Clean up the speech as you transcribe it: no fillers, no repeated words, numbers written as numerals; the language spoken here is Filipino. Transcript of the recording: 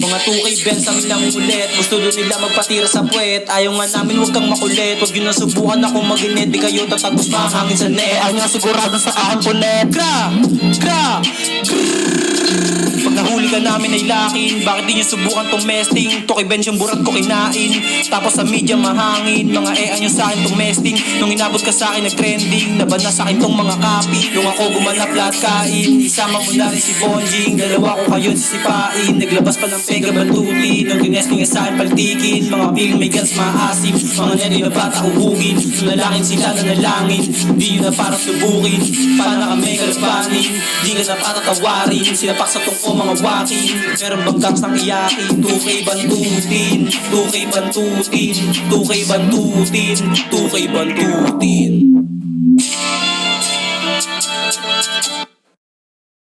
Mga 2K Benz ang ilang ulit. Gusto doon nila magpatira sa puwet. Ayaw nga namin huwag kang makulit. Huwag yun nasubukan ako mag-init. Di kayo tatagos mahangin sa net. Ayaw nga sigurado sa ahampunet. Pag nahuli ka namin ay lakin. Bakit di nyo subukan tong mesting? 2K Benz yung burat ko kinain. Tapos sa media mahangin. Mga nyo sa akin tong mesting. Nung inabot ka sa akin nag-trending. Naban na sa akin tong mga copy. Nung ako gumanap lahat kain. Isama mo na rin si Bonjing. Dalawa ko kayo sisipain. Naglabas pa ng pega bantutin. Nung ginesting sa akin paltikin. Mga piling may guns maasim. Mga neri na bata uhugin. Nalangin sila na nalangin. Di nyo na parang subukin. Paano kami kalabanin? Di ka na patatawarin. Sinapak sa tungko mga wakin. Meron bang gangs ng iyakin? 2K bantutin. 2K bantutin. 2K bantutin. 2K bantutin.